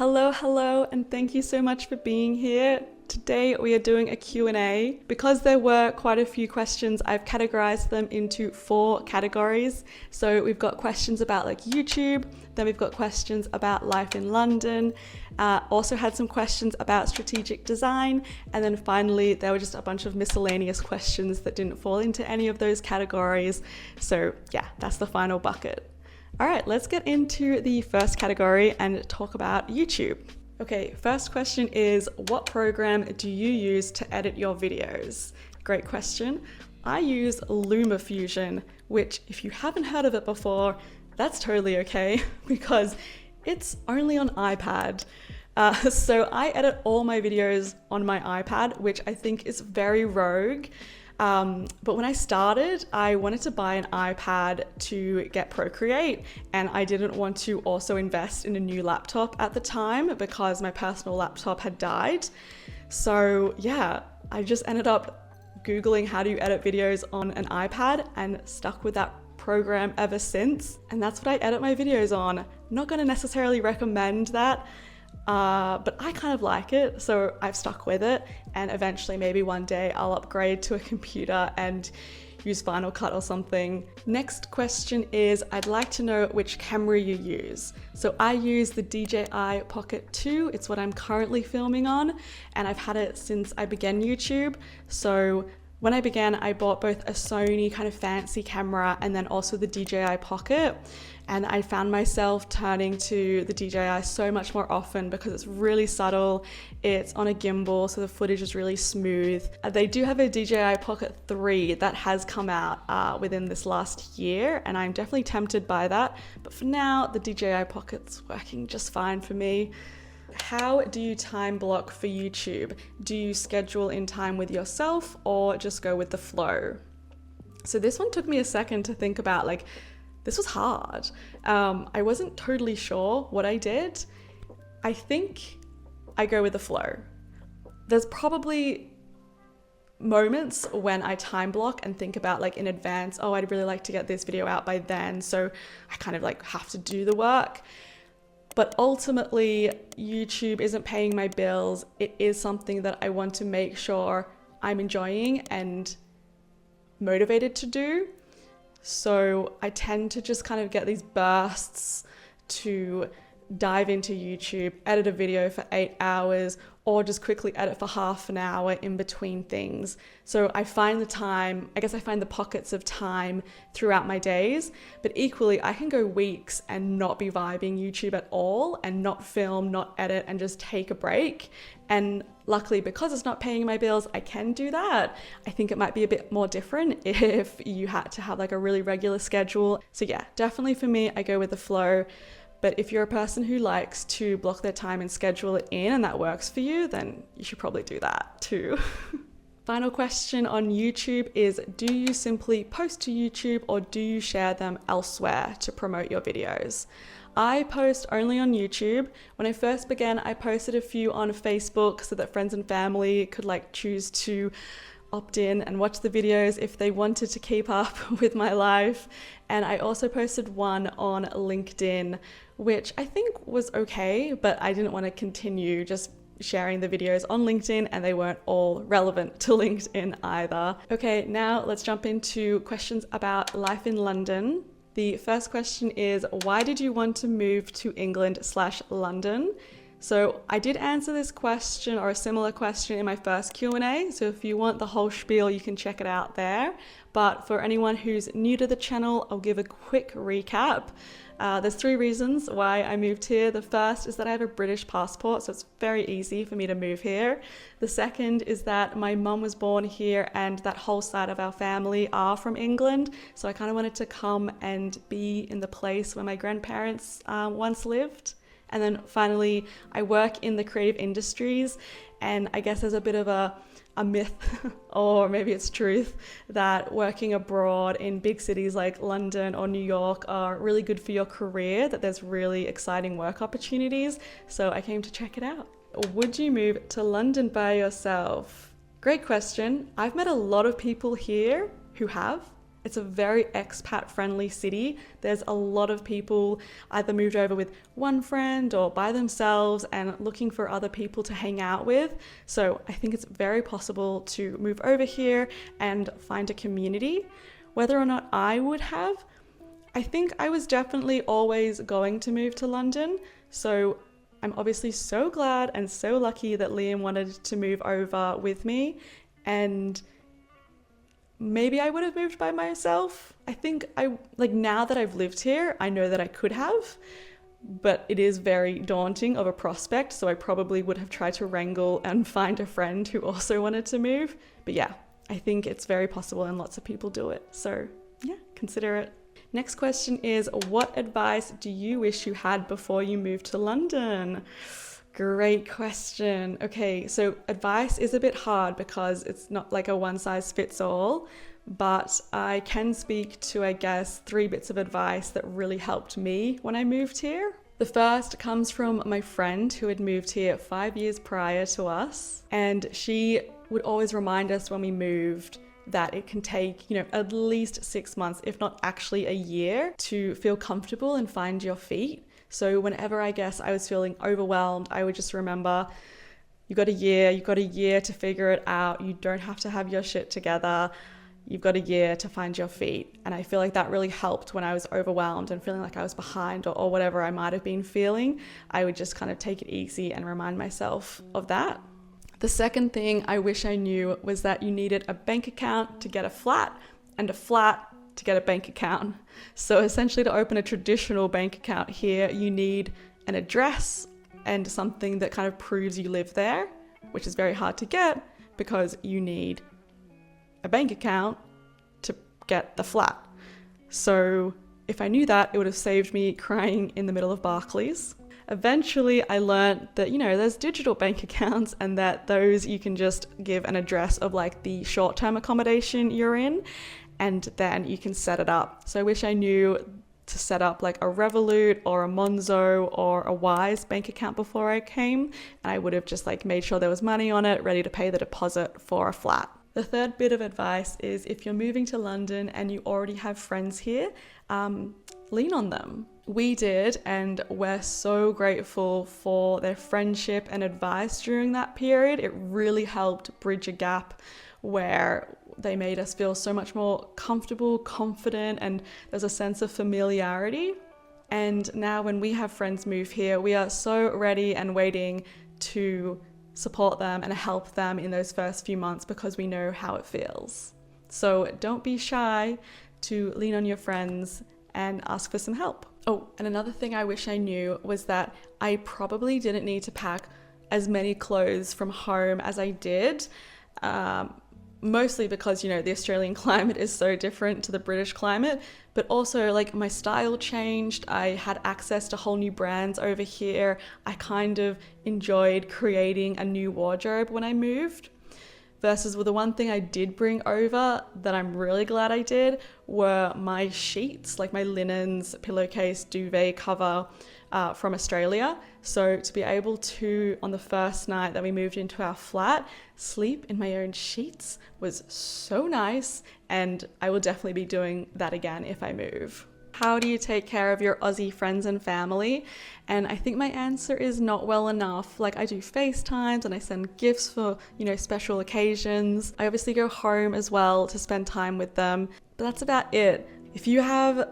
Hello, and thank you so much for being here. Today we are doing a Q&A. Because there were quite a few questions, I've categorized them into 4 categories. So we've got questions about like YouTube, then we've got questions about life in London, also had some questions about strategic design, and then finally there were just a bunch of miscellaneous questions that didn't fall into any of those categories. So yeah, that's the final bucket. All right, let's get into the first category and talk about YouTube. Okay, first question is, what program do you use to edit your videos? Great question. I use LumaFusion, which if you haven't heard of it before, that's totally okay because it's only on iPad. So I edit all my videos on my iPad, which I think is very rogue. But when I started, I wanted to buy an iPad to get Procreate, and I didn't want to also invest in a new laptop at the time because my personal laptop had died. So yeah, I just ended up Googling how do you edit videos on an iPad and stuck with that program ever since. And that's what I edit my videos on. I'm not going to necessarily recommend that. But I kind of like it, so I've stuck with it, and eventually maybe one day I'll upgrade to a computer and use Final Cut or something. Next question is, I'd like to know which camera you use. So I use the DJI Pocket 2, it's what I'm currently filming on, and I've had it since I began YouTube. So when I began, I bought both a Sony kind of fancy camera and then also the DJI Pocket. And I found myself turning to the DJI so much more often because it's really subtle. It's on a gimbal, so the footage is really smooth. They do have a DJI Pocket 3 that has come out within this last year, and I'm definitely tempted by that. But for now, the DJI Pocket's working just fine for me. How do you time block for YouTube? Do you schedule in time with yourself or just go with the flow? So this one took me a second to think about. This was hard. I wasn't totally sure what I did. I think I go with the flow. There's probably moments when I time block and think about in advance, oh, I'd really like to get this video out by then. So I kind of have to do the work. But ultimately, YouTube isn't paying my bills. It is something that I want to make sure I'm enjoying and motivated to do. So I tend to just kind of get these bursts to dive into YouTube, edit a video for 8 hours, or just quickly edit for half an hour in between things. So I find the time, I guess I find the pockets of time throughout my days, but equally I can go weeks and not be vibing YouTube at all and not film, not edit, and just take a break. And luckily, because it's not paying my bills, I can do that. I think it might be a bit more different if you had to have a really regular schedule. So yeah, definitely for me, I go with the flow. But if you're a person who likes to block their time and schedule it in and that works for you, then you should probably do that too. Final question on YouTube is, do you simply post to YouTube or do you share them elsewhere to promote your videos? I post only on YouTube. When I first began, I posted a few on Facebook so that friends and family could choose to opt in and watch the videos if they wanted to keep up with my life. And I also posted one on LinkedIn, which I think was okay, but I didn't want to continue just sharing the videos on LinkedIn, and they weren't all relevant to LinkedIn either. Okay, now let's jump into questions about life in London. The first question is, why did you want to move to England/London? So I did answer this question or a similar question in my first Q&A. So if you want the whole spiel, you can check it out there. But for anyone who's new to the channel, I'll give a quick recap. There's 3 reasons why I moved here. The first is that I have a British passport, so it's very easy for me to move here. The second is that my mum was born here and that whole side of our family are from England. So I kind of wanted to come and be in the place where my grandparents once lived. And then finally, I work in the creative industries, and I guess there's a bit of a myth, or maybe it's truth, that working abroad in big cities like London or New York are really good for your career, that there's really exciting work opportunities. So I came to check it out. Would you move to London by yourself? Great question. I've met a lot of people here who have, It's a very expat friendly city. There's a lot of people either moved over with one friend or by themselves and looking for other people to hang out with. So I think it's very possible to move over here and find a community. Whether or not I would have, I think I was definitely always going to move to London. So I'm obviously so glad and so lucky that Liam wanted to move over with me, and maybe I would have moved by myself. I think now that I've lived here, I know that I could have, but it is very daunting of a prospect. So I probably would have tried to wrangle and find a friend who also wanted to move. But yeah, I think it's very possible and lots of people do it. So yeah, consider it. Next question is, what advice do you wish you had before you moved to London? Great question. Okay, so advice is a bit hard because it's not like a one size fits all, but I can speak to, I guess, 3 bits of advice that really helped me when I moved here. The first comes from my friend who had moved here 5 years prior to us, and she would always remind us when we moved that it can take, at least 6 months, if not actually a year, to feel comfortable and find your feet. So whenever I guess I was feeling overwhelmed, I would just remember, you've got a year to figure it out. You don't have to have your shit together. You've got a year to find your feet. And I feel like that really helped when I was overwhelmed and feeling like I was behind or whatever I might have been feeling. I would just kind of take it easy and remind myself of that. The second thing I wish I knew was that you needed a bank account to get a flat and a flat to get a bank account. So essentially, to open a traditional bank account here, you need an address and something that kind of proves you live there, which is very hard to get because you need a bank account to get the flat. So if I knew that, it would have saved me crying in the middle of Barclays. Eventually, I learned that, there's digital bank accounts and that those you can just give an address of like the short-term accommodation you're in, and then you can set it up. So I wish I knew to set up like a Revolut or a Monzo or a Wise bank account before I came, and I would have just like made sure there was money on it, ready to pay the deposit for a flat. The third bit of advice is, if you're moving to London and you already have friends here, lean on them. We did, and we're so grateful for their friendship and advice during that period. It really helped bridge a gap where they made us feel so much more comfortable, confident, and there's a sense of familiarity. And now when we have friends move here, we are so ready and waiting to support them and help them in those first few months because we know how it feels. So don't be shy to lean on your friends and ask for some help. Oh, and another thing I wish I knew was that I probably didn't need to pack as many clothes from home as I did. Mostly because, the Australian climate is so different to the British climate, but also like my style changed. I had access to whole new brands over here. I kind of enjoyed creating a new wardrobe when I moved. Versus with the one thing I did bring over that I'm really glad I did were my sheets, like my linens, pillowcase, duvet cover from Australia. So to be able to, on the first night that we moved into our flat, sleep in my own sheets was so nice, and I will definitely be doing that again if I move. How do you take care of your Aussie friends and family? And I think my answer is not well enough. Like, I do FaceTimes and I send gifts for, special occasions. I obviously go home as well to spend time with them, but that's about it. If you have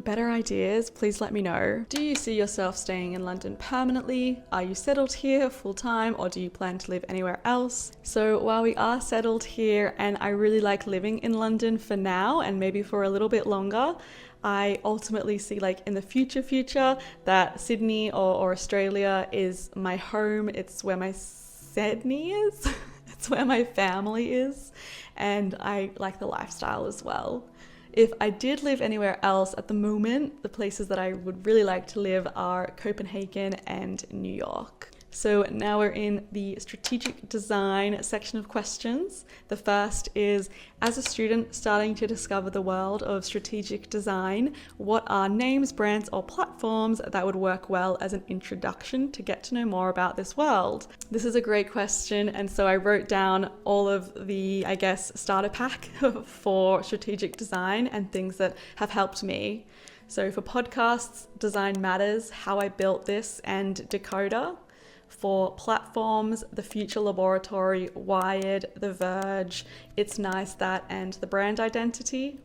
better ideas, please let me know. Do you see yourself staying in London permanently? Are you settled here full time, or do you plan to live anywhere else? So while we are settled here and I really like living in London for now and maybe for a little bit longer, I ultimately see in the future that Sydney or Australia is my home. It's where my Sydney is. It's where my family is, and I like the lifestyle as well. If I did live anywhere else at the moment, the places that I would really like to live are Copenhagen and New York. So now we're in the strategic design section of questions. The first is, as a student starting to discover the world of strategic design, what are names, brands, or platforms that would work well as an introduction to get to know more about this world? This is a great question, and so I wrote down all of the, starter pack for strategic design and things that have helped me. So for podcasts, Design Matters, How I Built This, and Decoder. For platforms, The Future Laboratory, Wired, The Verge, It's Nice That, and The Brand Identity.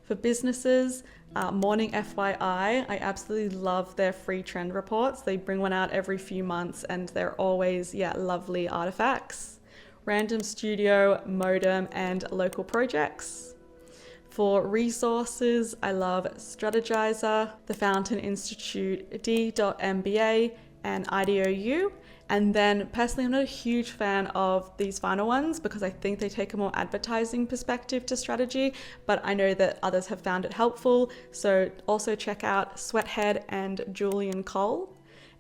For businesses, Morning.fyi, I absolutely love their free trend reports. They bring one out every few months and they're always, lovely artifacts. Random Studio, Modem, and Local Projects. For resources, I love Strategyzer, the Fountain Institute, d.MBA, and IDEO. And then personally, I'm not a huge fan of these final ones because I think they take a more advertising perspective to strategy, but I know that others have found it helpful. So also check out Sweathead and Julian.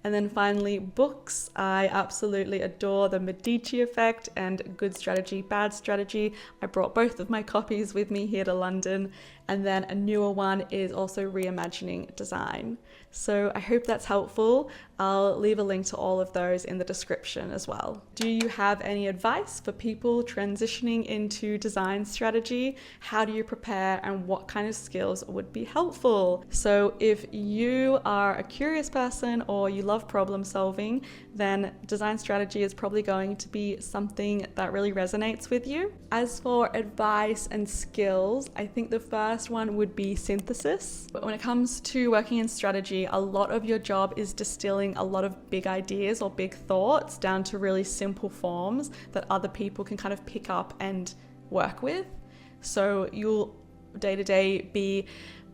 And then finally, books. I absolutely adore The Medici Effect and Good Strategy, Bad Strategy. I brought both of my copies with me here to London. And then a newer one is also Reimagining Design. So I hope that's helpful. I'll leave a link to all of those in the description as well. Do you have any advice for people transitioning into design strategy? How do you prepare and what kind of skills would be helpful? So if you are a curious person or you love problem solving, then design strategy is probably going to be something that really resonates with you. As for advice and skills, I think the first one would be synthesis. But when it comes to working in strategy, a lot of your job is distilling a lot of big ideas or big thoughts down to really simple forms that other people can kind of pick up and work with. So you'll day to day be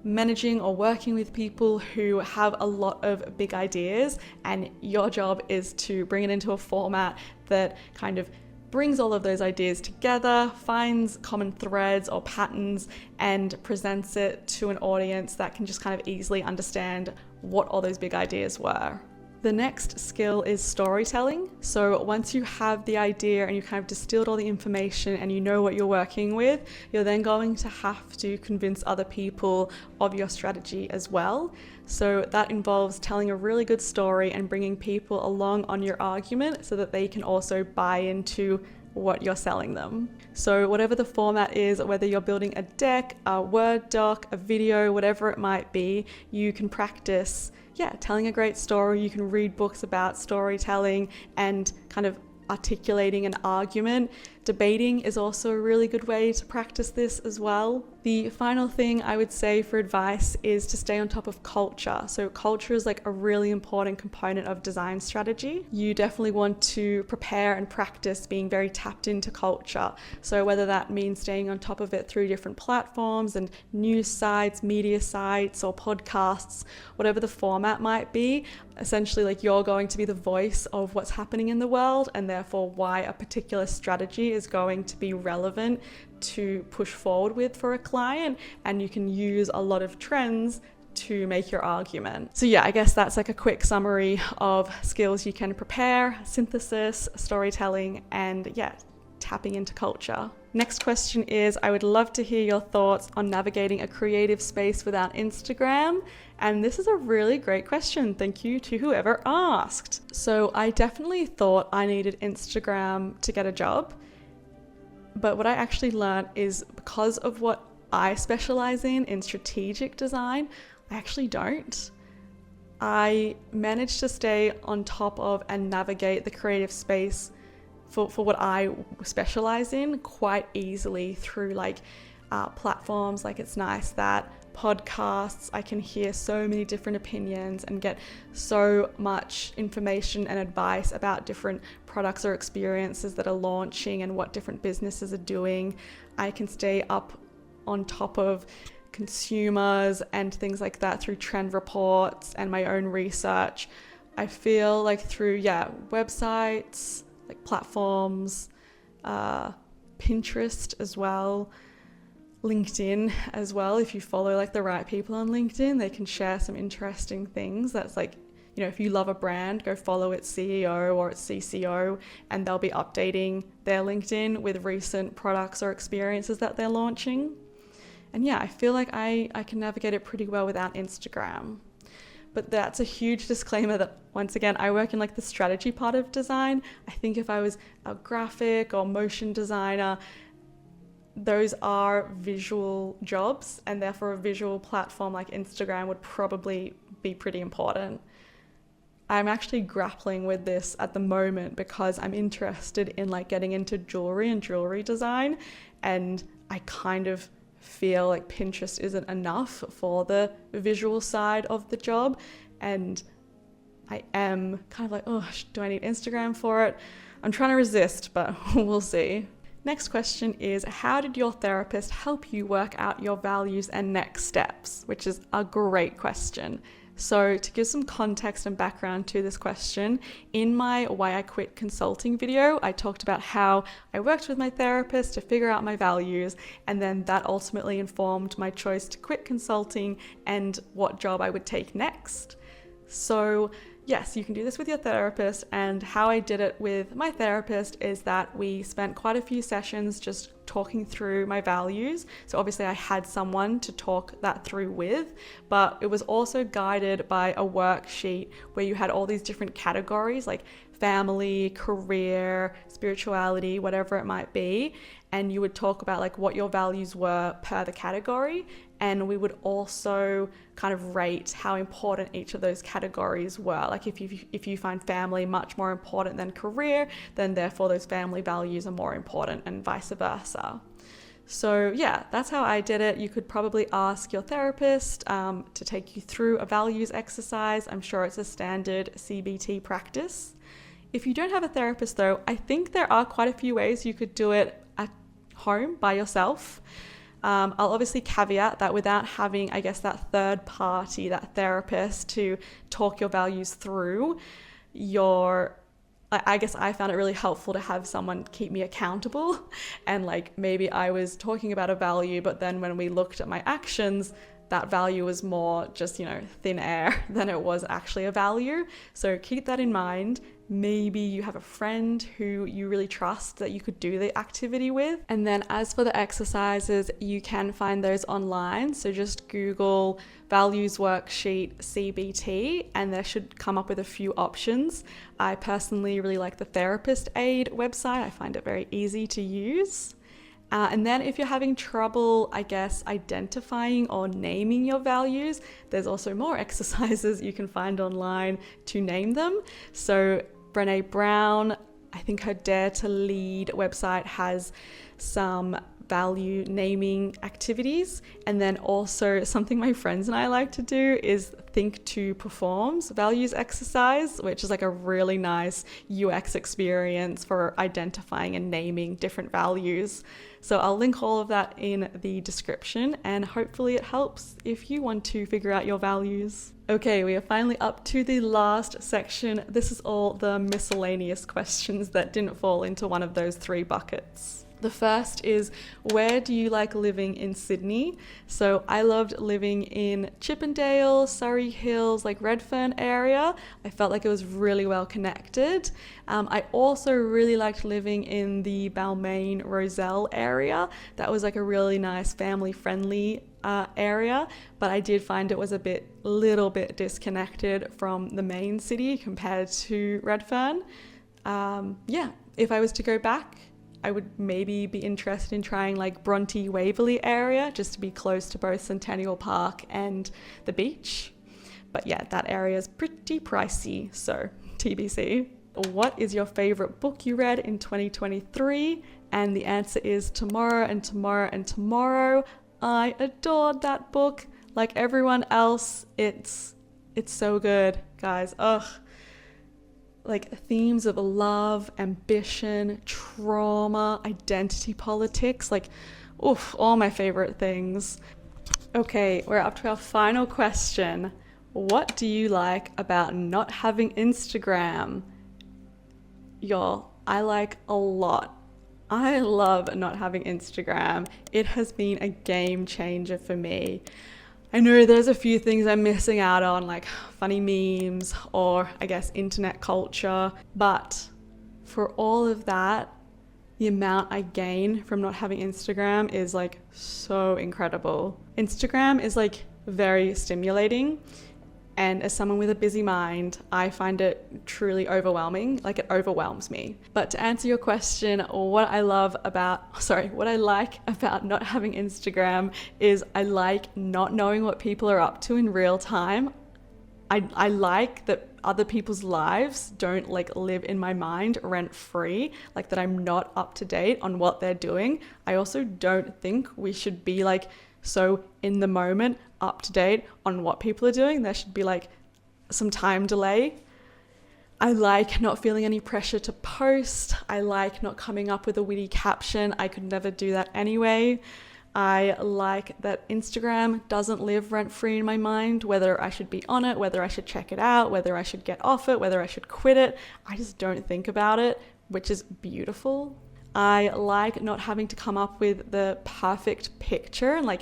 managing or working with people who have a lot of big ideas, and your job is to bring it into a format that kind of brings all of those ideas together, finds common threads or patterns, and presents it to an audience that can just kind of easily understand what all those big ideas were. The next skill is storytelling. So once you have the idea and you kind of distilled all the information and you know what you're working with, you're then going to have to convince other people of your strategy as well. So that involves telling a really good story and bringing people along on your argument so that they can also buy into what you're selling them. So whatever the format is, whether you're building a deck, a Word doc, a video, whatever it might be, you can practice telling a great story. You can read books about storytelling and kind of articulating an argument. Debating is also a really good way to practice this as well. The final thing I would say for advice is to stay on top of culture. So culture is like a really important component of design strategy. You definitely want to prepare and practice being very tapped into culture. So whether that means staying on top of it through different platforms and news sites, media sites, or podcasts, whatever the format might be, essentially like you're going to be the voice of what's happening in the world and therefore why a particular strategy is going to be relevant to push forward with for a client, and you can use a lot of trends to make your argument. So I guess that's like a quick summary of skills you can prepare: synthesis, storytelling, and tapping into culture. Next question is, I would love to hear your thoughts on navigating a creative space without Instagram. And this is a really great question. Thank you to whoever asked. So I definitely thought I needed Instagram to get a job. But what I actually learned is because of what I specialize in strategic design, I actually don't. I managed to stay on top of and navigate the creative space for what I specialize in quite easily through platforms like It's Nice That, podcasts. I can hear so many different opinions and get so much information and advice about different products or experiences that are launching and what different businesses are doing. I can stay up on top of consumers and things like that through trend reports and my own research. I feel like through websites, like platforms, Pinterest as well, LinkedIn as well. If you follow the right people on LinkedIn, they can share some interesting things that's if you love a brand, go follow its CEO or its CCO, and they'll be updating their LinkedIn with recent products or experiences that they're launching. And yeah, I feel like I can navigate it pretty well without Instagram. But that's a huge disclaimer that, once again, I work in like the strategy part of design. I think if I was a graphic or motion designer, those are visual jobs, and therefore a visual platform like Instagram would probably be pretty important. I'm actually grappling with this at the moment because I'm interested in like getting into jewelry and jewelry design, and I kind of feel like Pinterest isn't enough for the visual side of the job, and I am kind of like, oh, do I need Instagram for it? I'm trying to resist, but we'll see. Next question is, how did your therapist help you work out your values and next steps? Which is a great question. So to give some context and background to this question, in my Why I Quit Consulting video, I talked about how I worked with my therapist to figure out my values, and then that ultimately informed my choice to quit consulting and what job I would take next. So yes, you can do this with your therapist, and how I did it with my therapist is that we spent quite a few sessions just talking through my values. So obviously I had someone to talk that through with, but it was also guided by a worksheet where you had all these different categories like family, career, spirituality, whatever it might be, and you would talk about like what your values were per the category, and we would also kind of rate how important each of those categories were. Like if you find family much more important than career, then therefore those family values are more important, and vice versa. So yeah, that's how I did it. You could probably ask your therapist to take you through a values exercise. I'm sure it's a standard CBT practice. If you don't have a therapist though, I think there are quite a few ways you could do it at home by yourself. I'll obviously caveat that without having, I guess, that third party, that therapist to talk your values through, I guess I found it really helpful to have someone keep me accountable. And like maybe I was talking about a value, but then when we looked at my actions, that value was more just, thin air than it was actually a value. So keep that in mind. Maybe you have a friend who you really trust that you could do the activity with. And then as for the exercises, you can find those online. So just Google values worksheet CBT, and there should come up with a few options. I personally really like the Therapist Aid website. I find it very easy to use. And then if you're having trouble, I guess, identifying or naming your values, there's also more exercises you can find online to name them. So Brené Brown, I think her Dare to Lead website has some value naming activities. And then also something my friends and I like to do is Think to Perform's values exercise, which is like a really nice UX experience for identifying and naming different values. So I'll link all of that in the description, and hopefully it helps if you want to figure out your values. Okay, we are finally up to the last section. This is all the miscellaneous questions that didn't fall into one of those three buckets. The first is, where do you like living in Sydney? So I loved living in Chippendale, Surrey Hills, like Redfern area. I felt like it was really well connected. I also really liked living in the Balmain Roselle area. That was like a really nice family friendly area, but I did find it was a little bit disconnected from the main city compared to Redfern. If I was to go back, I would maybe be interested in trying like Bronte Waverley area, just to be close to both Centennial Park and the beach. But yeah, that area is pretty pricey, so TBC. What is your favorite book you read in 2023? And the answer is Tomorrow and Tomorrow and Tomorrow. I adored that book. Like everyone else, it's so good, guys. Like themes of love, ambition, trauma, identity politics, all my favorite things. Okay, we're up to our final question. What do you like about not having Instagram? Y'all, I like a lot. I love not having Instagram. It has been a game changer for me. I know there's a few things I'm missing out on, like funny memes or I guess internet culture, but for all of that, the amount I gain from not having Instagram is like so incredible. Instagram is like very stimulating, and as someone with a busy mind, I find it truly overwhelming, like it overwhelms me. But to answer your question, what I like about not having Instagram is I like not knowing what people are up to in real time. I like that other people's lives don't like live in my mind rent free, like that I'm not up to date on what they're doing. I also don't think we should be like so in the moment up to date on what people are doing. There should be like some time delay. I like not feeling any pressure to post. I like not coming up with a witty caption. I could never do that anyway. I like that Instagram doesn't live rent-free in my mind, whether I should be on it, whether I should check it out, whether I should get off it, whether I should quit it. I just don't think about it, which is beautiful. I like not having to come up with the perfect picture and like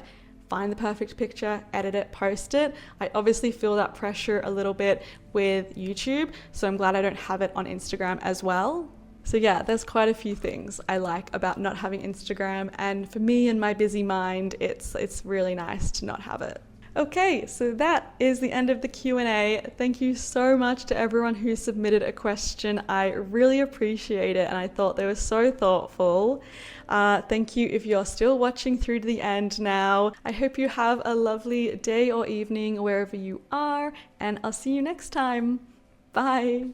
find the perfect picture, edit it, post it. I obviously feel that pressure a little bit with YouTube, so I'm glad I don't have it on Instagram as well. So yeah, there's quite a few things I like about not having Instagram, and for me and my busy mind, it's really nice to not have it. Okay, so that is the end of the Q&A. Thank you so much to everyone who submitted a question. I really appreciate it, and I thought they were so thoughtful. Thank you if you're still watching through to the end now. I hope you have a lovely day or evening wherever you are, and I'll see you next time. Bye.